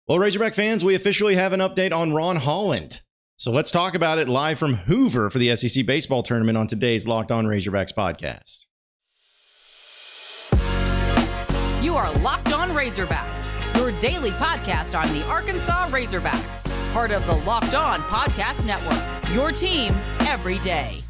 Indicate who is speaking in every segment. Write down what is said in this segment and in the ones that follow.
Speaker 1: Well, Razorback fans, we officially have an update on Ron Holland. So let's talk about it live from Hoover for the SEC Baseball Tournament on today's Locked On Razorbacks podcast.
Speaker 2: You are Locked On Razorbacks, your daily podcast on the Arkansas Razorbacks, part of the Locked On Podcast Network, your team every day.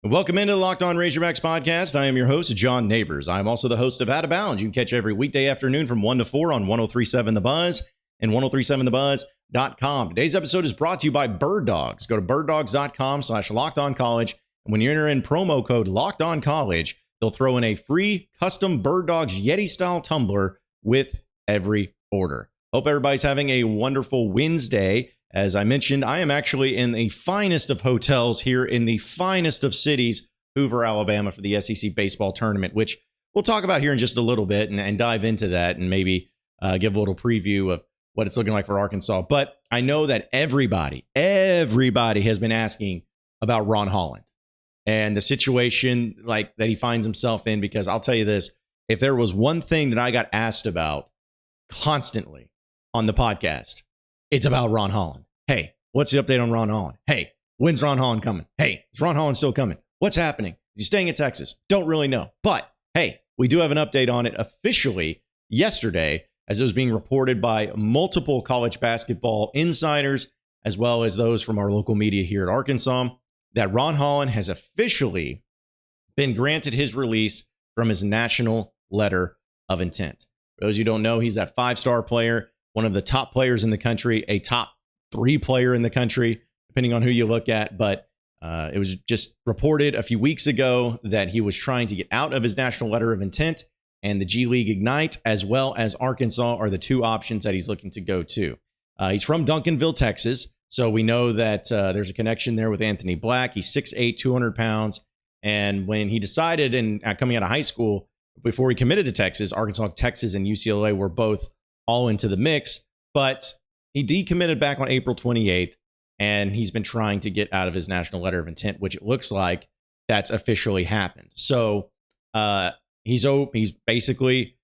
Speaker 1: Welcome into the Locked On Razorbacks podcast. I am your host, John Nabors. I'm also the host of Out of Bounds. You can catch every weekday afternoon from 1 to 4 on 103.7 The Buzz and 103.7thebuzz.com. Today's episode is brought to you by Birddogs. Go to birddogs.com/lockedoncollege. And when you enter in promo code LOCKEDONCollege, they'll throw in a free custom Birddogs Yeti-style tumbler with every order. Hope everybody's having a wonderful Wednesday. As I mentioned, I am actually in the finest of hotels here in the finest of cities, Hoover, Alabama, for the SEC Baseball Tournament, which we'll talk about here in just a little bit and dive into that and maybe give a little preview of what it's looking like for Arkansas. But I know that everybody has been asking about Ron Holland and the situation like that he finds himself in, because I'll tell you this, if there was one thing that I got asked about constantly on the podcast, it's about Ron Holland. Hey, what's the update on Ron Holland? Hey, when's Ron Holland coming? Hey, is Ron Holland still coming? What's happening? Is he staying in Texas? Don't really know. But hey, we do have an update on it officially yesterday, as it was being reported by multiple college basketball insiders, as well as those from our local media here at Arkansas, that Ron Holland has officially been granted his release from his national letter of intent. For those who don't know, he's that five-star player, one of the top players in the country, a top 3 player in the country, depending on who you look at. But it was just reported a few weeks ago that he was trying to get out of his national letter of intent, and the G League Ignite, as well as Arkansas, are the two options that he's looking to go to. He's from Duncanville, Texas, so we know that there's a connection there with Anthony Black. He's 6'8", 200 pounds. And when he decided, and coming out of high school, before he committed to Texas, Arkansas, Texas, and UCLA were both all into the mix. But he decommitted back on April 28th, and he's been trying to get out of his national letter of intent, which it looks like that's officially happened. So he's basically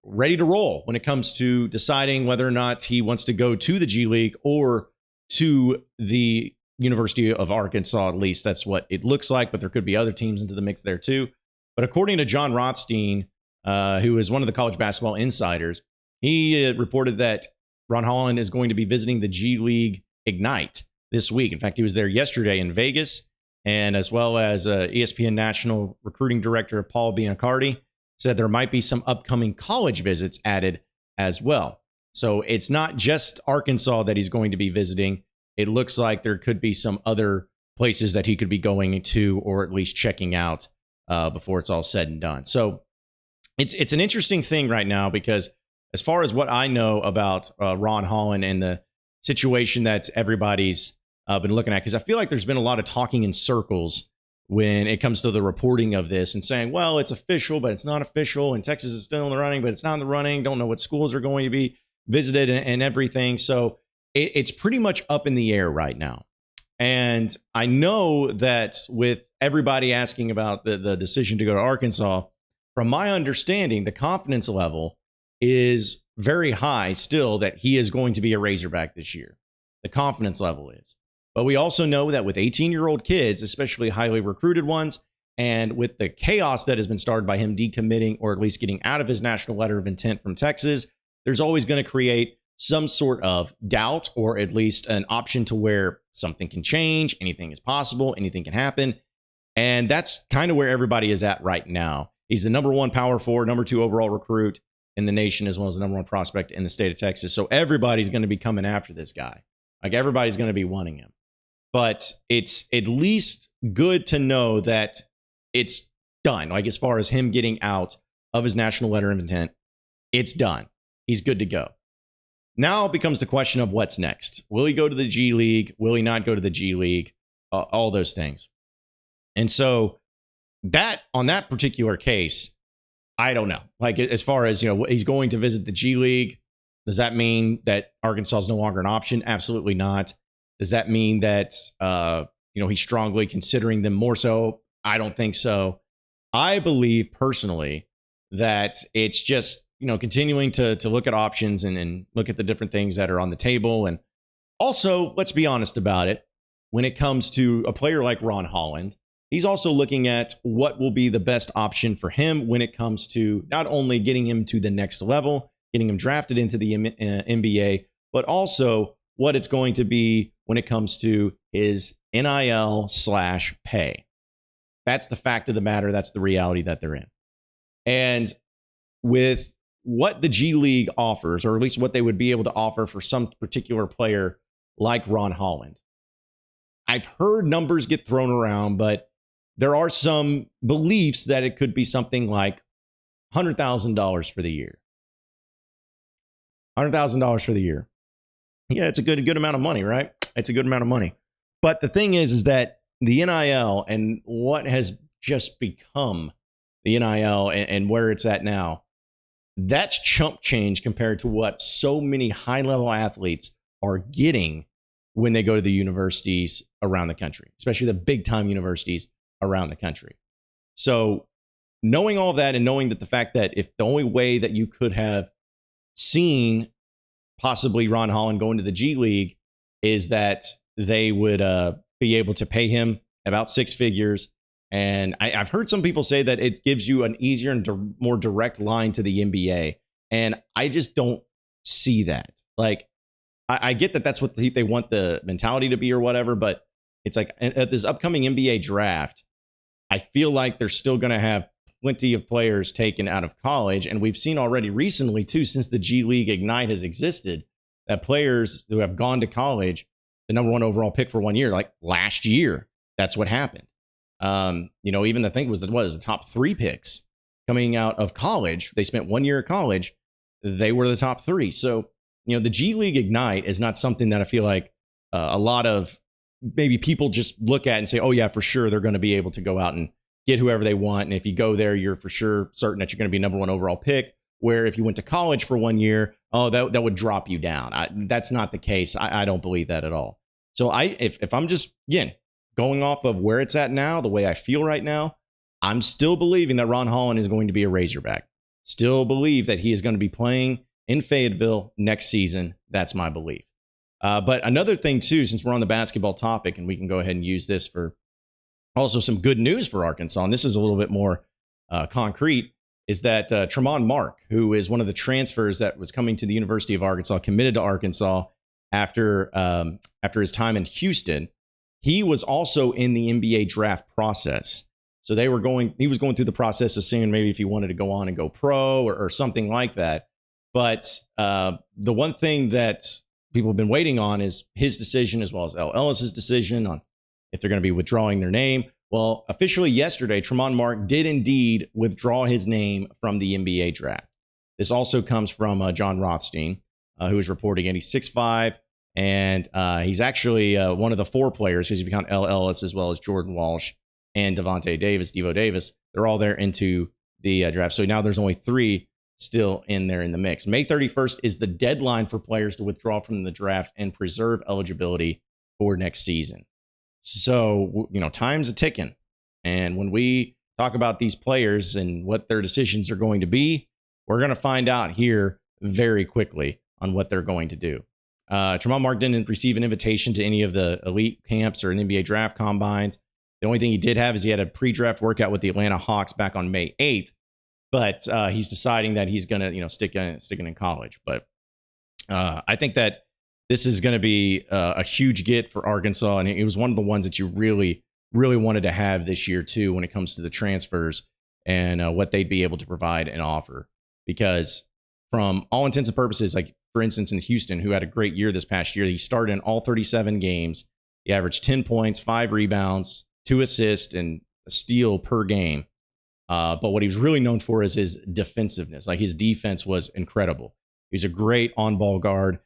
Speaker 1: ready to roll when it comes to deciding whether or not he wants to go to the G League or to the University of Arkansas. At least that's what it looks like, but there could be other teams into the mix there too. But according to John Rothstein, who is one of the college basketball insiders, he reported that Ron Holland is going to be visiting the G League Ignite this week. In fact, he was there yesterday in Vegas, and as well as ESPN National Recruiting Director Paul Biancardi said there might be some upcoming college visits added as well. So it's not just Arkansas that he's going to be visiting. It looks like there could be some other places that he could be going to, or at least checking out before it's all said and done. So it's an interesting thing right now, because as far as what I know about Ron Holland and the situation that everybody's been looking at, because I feel like there's been a lot of talking in circles when it comes to the reporting of this and saying, well, it's official, but it's not official, and Texas is still in the running, but it's not in the running. Don't know what schools are going to be visited and everything. So it's pretty much up in the air right now. And I know that with everybody asking about the decision to go to Arkansas, from my understanding, the confidence level is very high still that he is going to be a Razorback this year. The confidence level is. But we also know that with 18-year-old kids, especially highly recruited ones, and with the chaos that has been started by him decommitting, or at least getting out of his national letter of intent from Texas, there's always going to create some sort of doubt, or at least an option to where something can change, anything is possible, anything can happen. And that's kind of where everybody is at right now. He's the number 1 power forward, number 2 overall recruit in the nation, as well as the number 1 prospect in the state of Texas. So everybody's going to be coming after this guy. Like, everybody's going to be wanting him. But it's at least good to know that it's done. Like, as far as him getting out of his national letter of intent, it's done. He's good to go. Now it becomes the question of what's next. Will he go to the G League? Will he not go to the G League? All those things. And so that, on that particular case, I don't know. Like, as far as, he's going to visit the G League. Does that mean that Arkansas is no longer an option? Absolutely not. Does that mean that, he's strongly considering them more so? I don't think so. I believe personally that it's just continuing to look at options and look at the different things that are on the table. And also, let's be honest about it. When it comes to a player like Ron Holland, he's also looking at what will be the best option for him when it comes to not only getting him to the next level, getting him drafted into the NBA, but also what it's going to be when it comes to his NIL/pay. That's the fact of the matter. That's the reality that they're in. And with what the G League offers, or at least what they would be able to offer for some particular player like Ron Holland, I've heard numbers get thrown around, but there are some beliefs that it could be something like $100,000 for the year. $100,000 for the year. Yeah, it's a good amount of money, right? It's a good amount of money. But the thing is that the NIL and what has just become the NIL and where it's at now, that's chump change compared to what so many high-level athletes are getting when they go to the universities around the country, especially the big-time universities around the country. So knowing all that and knowing that the fact that if the only way that you could have seen possibly Ron Holland going to the G League is that they would be able to pay him about six figures. And I've heard some people say that it gives you an easier and more direct line to the NBA. And I just don't see that. Like, I get that that's what they want the mentality to be or whatever, but it's like at this upcoming NBA draft, I feel like they're still going to have plenty of players taken out of college. And we've seen already recently, too, since the G League Ignite has existed, that players who have gone to college, the number one overall pick for 1 year, like last year, that's what happened. Even I think it was the top three picks coming out of college. They spent 1 year at college. They were the top three. So, the G League Ignite is not something that I feel like a lot of maybe people just look at and say, oh, yeah, for sure, they're going to be able to go out and get whoever they want. And if you go there, you're for sure certain that you're going to be number one overall pick. Where if you went to college for 1 year, that would drop you down. That's not the case. I don't believe that at all. So if I'm just, again, going off of where it's at now, the way I feel right now, I'm still believing that Ron Holland is going to be a Razorback. Still believe that he is going to be playing in Fayetteville next season. That's my belief. But another thing, too, since we're on the basketball topic, and we can go ahead and use this for also some good news for Arkansas, and this is a little bit more concrete, is that Tremont Mark, who is one of the transfers that was coming to the University of Arkansas, committed to Arkansas after his time in Houston, he was also in the NBA draft process. So he was going through the process of seeing maybe if he wanted to go on and go pro or something like that. But the one thing that people have been waiting on is his decision, as well as L. Ellis's decision on if they're going to be withdrawing their name. Well, officially yesterday, Tremont Mark did indeed withdraw his name from the NBA draft. This also comes from John Rothstein, who is reporting it. He's 6'5", and he's actually one of the four players, because you count L. Ellis as well as Jordan Walsh and Devo Davis. They're all there into the draft. So now there's only three still in there in the mix. May 31st is the deadline for players to withdraw from the draft and preserve eligibility for next season. So, time's a ticking. And when we talk about these players and what their decisions are going to be, we're going to find out here very quickly on what they're going to do. Tremont Mark didn't receive an invitation to any of the elite camps or NBA draft combines. The only thing he did have is he had a pre-draft workout with the Atlanta Hawks back on May 8th. But he's deciding that he's going to, stick in college. But I think that this is going to be a huge get for Arkansas. And it was one of the ones that you really, really wanted to have this year, too, when it comes to the transfers and what they'd be able to provide and offer. Because from all intents and purposes, like, for instance, in Houston, who had a great year this past year, he started in all 37 games. He averaged 10 points, 5 rebounds, 2 assists, and a steal per game. But what he was really known for is his defensiveness. Like, his defense was incredible. He's a great on-ball guard.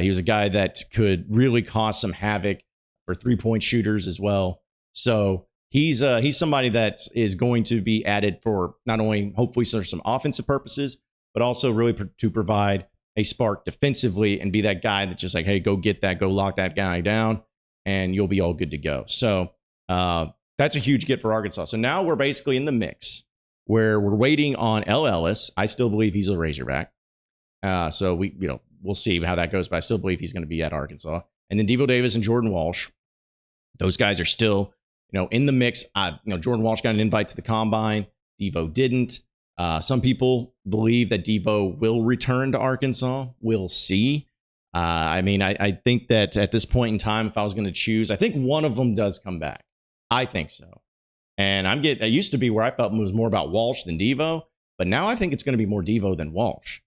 Speaker 1: He was a guy that could really cause some havoc for three-point shooters as well. So he's somebody that is going to be added for not only hopefully some offensive purposes, but also really to provide a spark defensively and be that guy that's just like, hey, go get that, go lock that guy down, and you'll be all good to go. So that's a huge get for Arkansas. So now we're basically in the mix where we're waiting on L. Ellis. I still believe he's a Razorback. So we'll see how that goes, but I still believe he's going to be at Arkansas. And then Devo Davis and Jordan Walsh. Those guys are still, in the mix. Jordan Walsh got an invite to the combine. Devo didn't. Some people believe that Devo will return to Arkansas. We'll see. I think that at this point in time, if I was going to choose, I think one of them does come back. I think so. And I used to be where I felt it was more about Walsh than Devo, but now I think it's going to be more Devo than Walsh.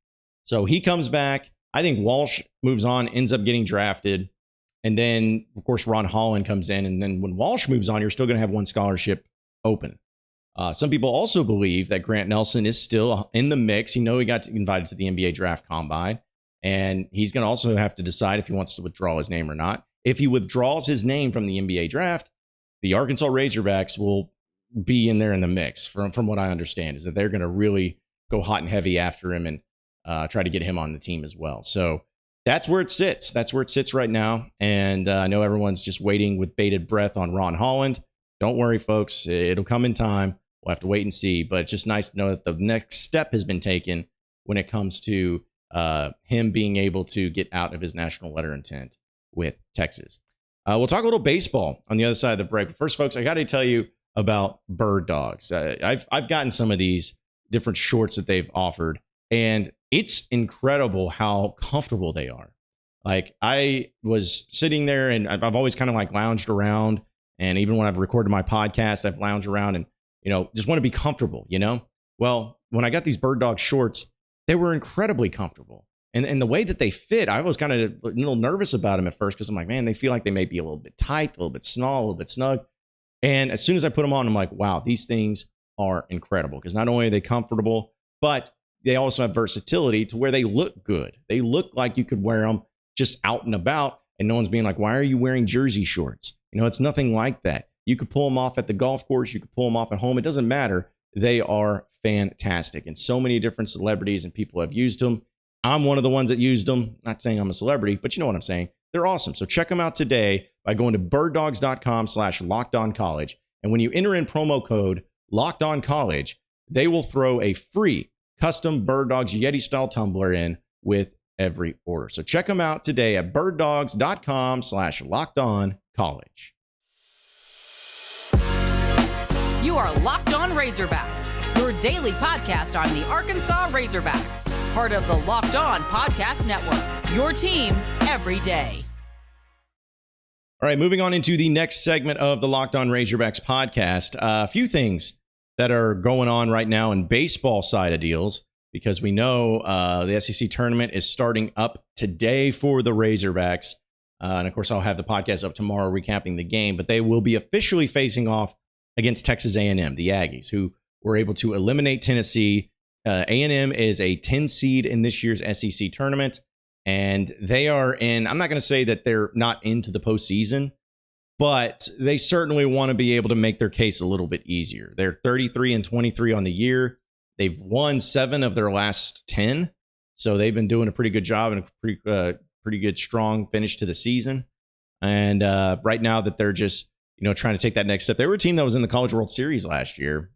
Speaker 1: So he comes back. I think Walsh moves on, ends up getting drafted. And then, of course, Ron Holland comes in. And then when Walsh moves on, you're still going to have one scholarship open. Some people also believe that Grant Nelson is still in the mix. He got invited to the NBA draft combine. And he's going to also have to decide if he wants to withdraw his name or not. If he withdraws his name from the NBA draft, the Arkansas Razorbacks will be in there in the mix. From what I understand, is that they're going to really go hot and heavy after him and try to get him on the team as well. So that's where it sits. That's where it sits right now. And I know everyone's just waiting with bated breath on Ron Holland. Don't worry, folks. It'll come in time. We'll have to wait and see. But it's just nice to know that the next step has been taken when it comes to him being able to get out of his national letter intent with Texas. We'll talk a little baseball on the other side of the break. But first, folks, I got to tell you about Birddogs. I've gotten some of these different shorts that they've offered, and it's incredible how comfortable they are. Like, I was sitting there, and I've always kind of like lounged around, and even when I've recorded my podcast, I've lounged around and just want to be comfortable. Well, when I got these Birddog shorts, they were incredibly comfortable. And the way that they fit, I was kind of a little nervous about them at first because I'm like, man, they feel like they may be a little bit tight, a little bit small, a little bit snug. And as soon as I put them on, I'm like, wow, these things are incredible because not only are they comfortable, but they also have versatility to where they look good. They look like you could wear them just out and about, and no one's being like, why are you wearing jersey shorts? It's nothing like that. You could pull them off at the golf course. You could pull them off at home. It doesn't matter. They are fantastic. And so many different celebrities and people have used them. I'm one of the ones that used them. Not saying I'm a celebrity, but you know what I'm saying. They're awesome. So check them out today by going to birddogs.com/lockedoncollege. And when you enter in promo code LockedOnCollege, they will throw a free custom Birddogs Yeti style tumbler in with every order. So check them out today at birddogs.com/lockedoncollege.
Speaker 2: You are Locked On Razorbacks, your daily podcast on the Arkansas Razorbacks. Part of the Locked On Podcast Network, your team every day.
Speaker 1: All right, moving on into the next segment of the Locked On Razorbacks podcast. A few things that are going on right now in baseball side of deals, because we know the SEC tournament is starting up today for the Razorbacks. And of course, I'll have the podcast up tomorrow recapping the game, but they will be officially facing off against Texas A&M, the Aggies, who were able to eliminate Tennessee. A&M is a 10 seed in this year's SEC tournament, and they are in, I'm not going to say that they're not into the postseason, but they certainly want to be able to make their case a little bit easier. They're 33-23 on the year. They've won 7 of their last 10, so they've been doing a pretty good job and a pretty good, strong finish to the season. And right now that they're just, trying to take that next step. They were a team that was in the College World Series last year,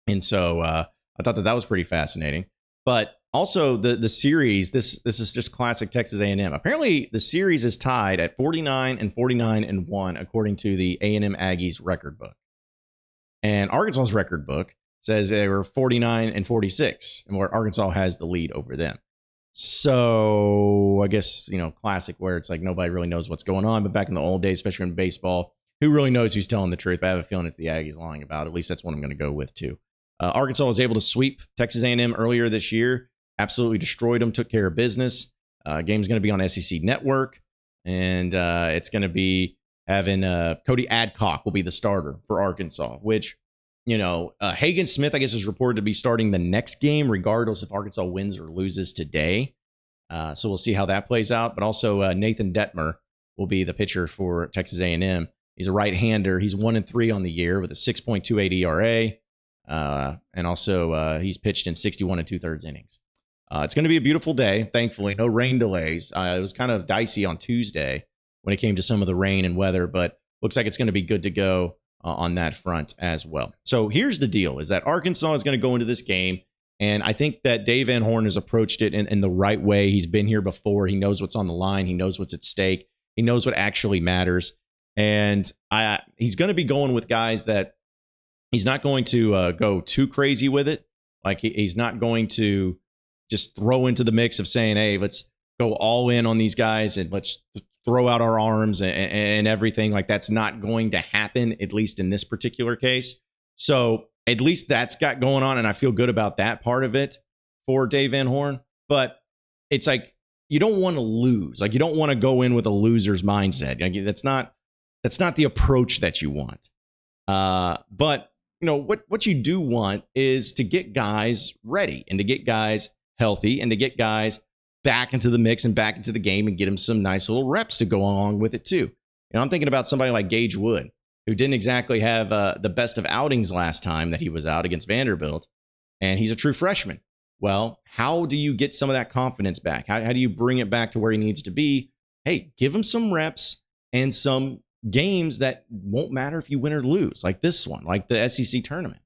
Speaker 1: and so I thought that was pretty fascinating. But also the series, this is just classic Texas A&M. Apparently, the series is tied at 49-49-1 according to the A&M Aggies record book. And Arkansas's record book says they were 49-46, and where Arkansas has the lead over them. So I guess, classic where it's like nobody really knows what's going on. But back in the old days, especially in baseball, who really knows who's telling the truth? But I have a feeling it's the Aggies lying about it. At least that's what I'm going to go with, too. Arkansas was able to sweep Texas A&M earlier this year. Absolutely destroyed them, took care of business. Game's going to be on SEC Network. And it's going to be having Cody Adcock will be the starter for Arkansas, which, Hagen Smith, I guess, is reported to be starting the next game, regardless if Arkansas wins or loses today. So we'll see how that plays out. But also Nathan Detmer will be the pitcher for Texas A&M. He's a right-hander. He's 1-3 on the year with a 6.28 ERA. And also he's pitched in 61 2/3 innings. It's going to be a beautiful day. Thankfully, no rain delays. It was kind of dicey on Tuesday when it came to some of the rain and weather, but looks like it's going to be good to go on that front as well. So here's the deal, is that Arkansas is going to go into this game, and I think that Dave Van Horn has approached it in the right way. He's been here before. He knows what's on the line. He knows what's at stake. He knows what actually matters. And he's going to be going with guys that he's not going to go too crazy with it. Like he's not going to just throw into the mix of saying, hey, let's go all in on these guys and let's throw out our arms and everything. Like that's not going to happen, at least in this particular case. So at least that's got going on, and I feel good about that part of it for Dave Van Horn. But it's like you don't want to lose. Like you don't want to go in with a loser's mindset. Like that's not the approach that you want. But you know what you do want is to get guys ready and to get guys healthy and to get guys back into the mix and back into the game and get them some nice little reps to go along with it too. You know, I'm thinking about somebody like Gage Wood, who didn't exactly have the best of outings last time that he was out against Vanderbilt, and he's a true freshman. Well, how do you get some of that confidence back? How do you bring it back to where he needs to be? Hey, give him some reps and some games that won't matter if you win or lose, like this one, like the SEC tournament.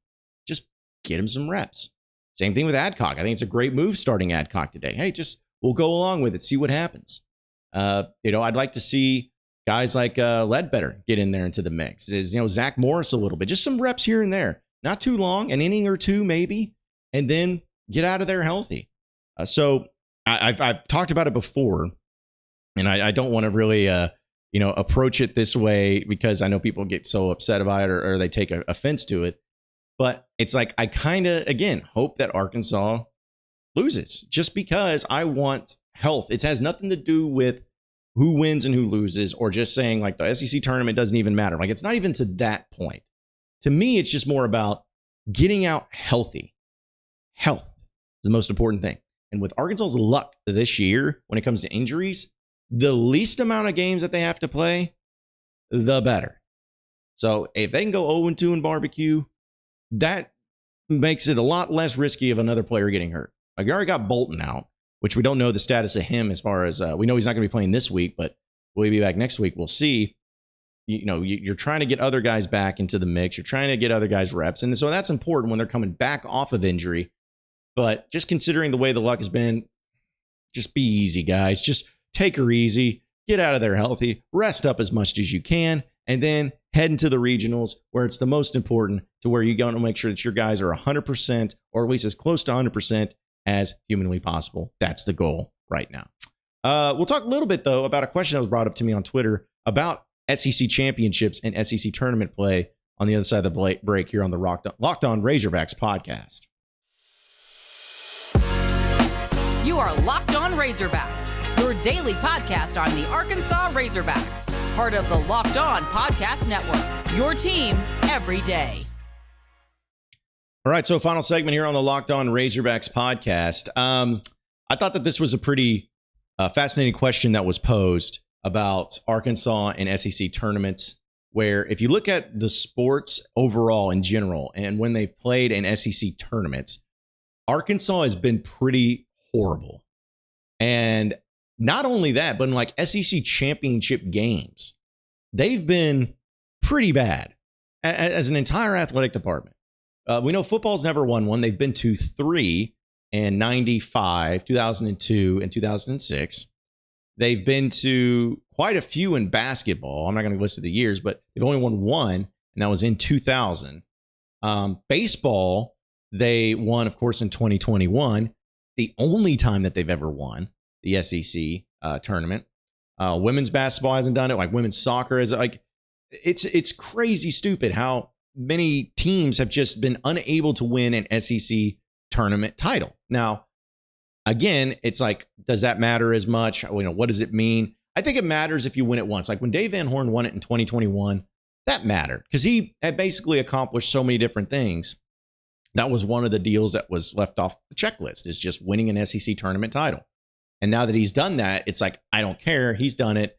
Speaker 1: Just get him some reps. Same thing with Adcock. I think it's a great move starting Adcock today. Hey, we'll go along with it, see what happens. I'd like to see guys like Ledbetter get in there into the mix. Zach Morris a little bit, just some reps here and there, not too long, an inning or two maybe, and then get out of there healthy. So I've talked about it before, and I don't want to really approach it this way because I know people get so upset about it or they take offense to it. But it's like I kind of, again, hope that Arkansas loses just because I want health. It has nothing to do with who wins and who loses, or just saying like the SEC tournament doesn't even matter. Like it's not even to that point. To me, it's just more about getting out healthy. Health is the most important thing. And with Arkansas's luck this year, when it comes to injuries, the least amount of games that they have to play, the better. So if they can go 0-2 in barbecue, that makes it a lot less risky of another player getting hurt. Like you already got Bolton out, which we don't know the status of him as far as we know he's not going to be playing this week, but will he be back next week? We'll see. You're trying to get other guys back into the mix. You're trying to get other guys reps. And so that's important when they're coming back off of injury. But just considering the way the luck has been, just be easy, guys. Just take her easy. Get out of there healthy. Rest up as much as you can. And then head into the regionals where it's the most important, to where you're going to make sure that your guys are 100% or at least as close to 100% as humanly possible. That's the goal right now. We'll talk a little bit, though, about a question that was brought up to me on Twitter about SEC championships and SEC tournament play on the other side of the break here on the Locked On Razorbacks podcast.
Speaker 2: You are Locked On Razorbacks, your daily podcast on the Arkansas Razorbacks. Part of the Locked On Podcast Network, your team every day.
Speaker 1: All right, so final segment here on the Locked On Razorbacks podcast. I thought that this was a pretty fascinating question that was posed about Arkansas and SEC tournaments, where if you look at the sports overall in general and when they've played in SEC tournaments, Arkansas has been pretty horrible. And not only that, but in like SEC championship games, they've been pretty bad as an entire athletic department. We know football's never won one. They've been to 3 in 95, 2002, and 2006. They've been to quite a few in basketball. I'm not going to list the years, but they've only won one, and that was in 2000. Baseball, they won, of course, in 2021. The only time that they've ever won the SEC tournament. Women's basketball hasn't done it. Like women's soccer is like, it's crazy stupid how many teams have just been unable to win an SEC tournament title. Now, again, it's like, does that matter as much? What does it mean? I think it matters if you win it once. Like when Dave Van Horn won it in 2021, that mattered because he had basically accomplished so many different things. That was one of the deals that was left off the checklist, is just winning an SEC tournament title. And now that he's done that, it's like, I don't care. He's done it.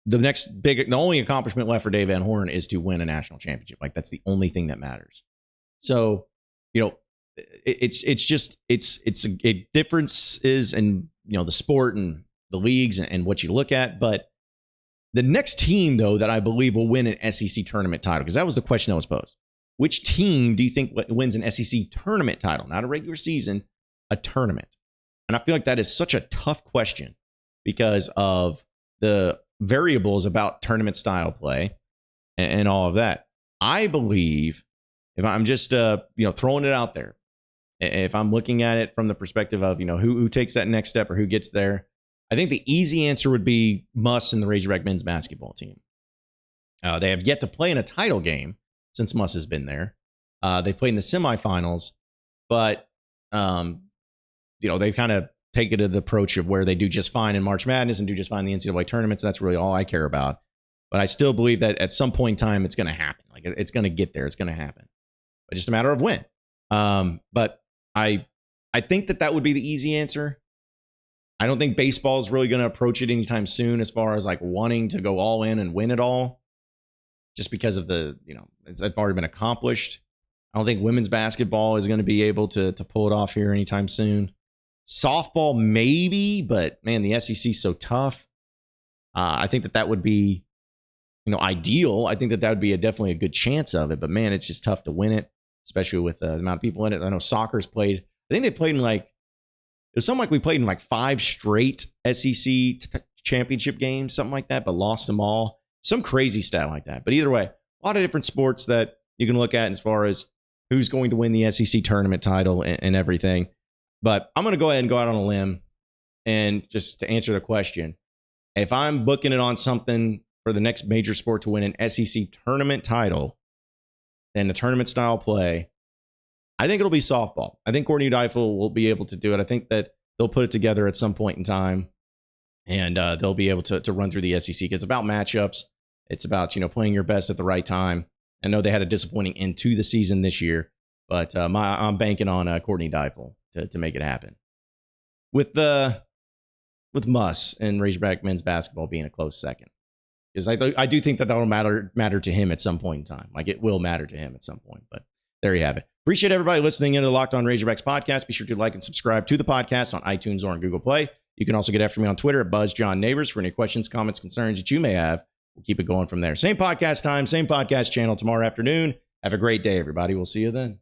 Speaker 1: The only accomplishment left for Dave Van Horn is to win a national championship. Like that's the only thing that matters. So, it's differences in, the sport and the leagues and what you look at. But The next team, though, that I believe will win an SEC tournament title, because that was the question that was posed. Which team do you think wins an SEC tournament title? Not a regular season, a tournament. And I feel like that is such a tough question because of the variables about tournament style play and all of that. I believe, if I'm just throwing it out there, if I'm looking at it from the perspective of who takes that next step or who gets there, I think the easy answer would be Muss and the Razorback men's basketball team. They have yet to play in a title game since Muss has been there. They played in the semifinals, but they've kind of taken to the approach of where they do just fine in March Madness and do just fine in the NCAA tournaments. That's really all I care about. But I still believe that at some point in time, it's going to happen. Like it's going to get there. It's going to happen. But just a matter of when. But I think that would be the easy answer. I don't think baseball is really going to approach it anytime soon as far as like wanting to go all in and win it all. Just because of it's already been accomplished. I don't think women's basketball is going to be able to pull it off here anytime soon. Softball, maybe, but man, the SEC is so tough. I think that would be, ideal. I think that would be definitely a good chance of it, but man, it's just tough to win it, especially with the amount of people in it. I know soccer's played. I think they played in it was something like we played in 5 straight SEC championship games, something like that, but lost them all. Some crazy stat like that. But either way, a lot of different sports that you can look at as far as who's going to win the SEC tournament title and everything. But I'm going to go ahead and go out on a limb and just to answer the question, if I'm booking it on something for the next major sport to win an SEC tournament title and the tournament style play, I think it'll be softball. I think Courtney Deifel will be able to do it. I think that they'll put it together at some point in time. And they'll be able to run through the SEC. It's about matchups. It's about, playing your best at the right time. I know they had a disappointing end to the season this year, but I'm banking on Courtney Deifel to make it happen. With Muss and Razorback men's basketball being a close second. Because I do think that will matter to him at some point in time. Like it will matter to him at some point. But there you have it. Appreciate everybody listening in to the Locked On Razorbacks podcast. Be sure to like and subscribe to the podcast on iTunes or on Google Play. You can also get after me on Twitter at BuzzJohnNabors for any questions, comments, concerns that you may have. We'll keep it going from there. Same podcast time, same podcast channel tomorrow afternoon. Have a great day, everybody. We'll see you then.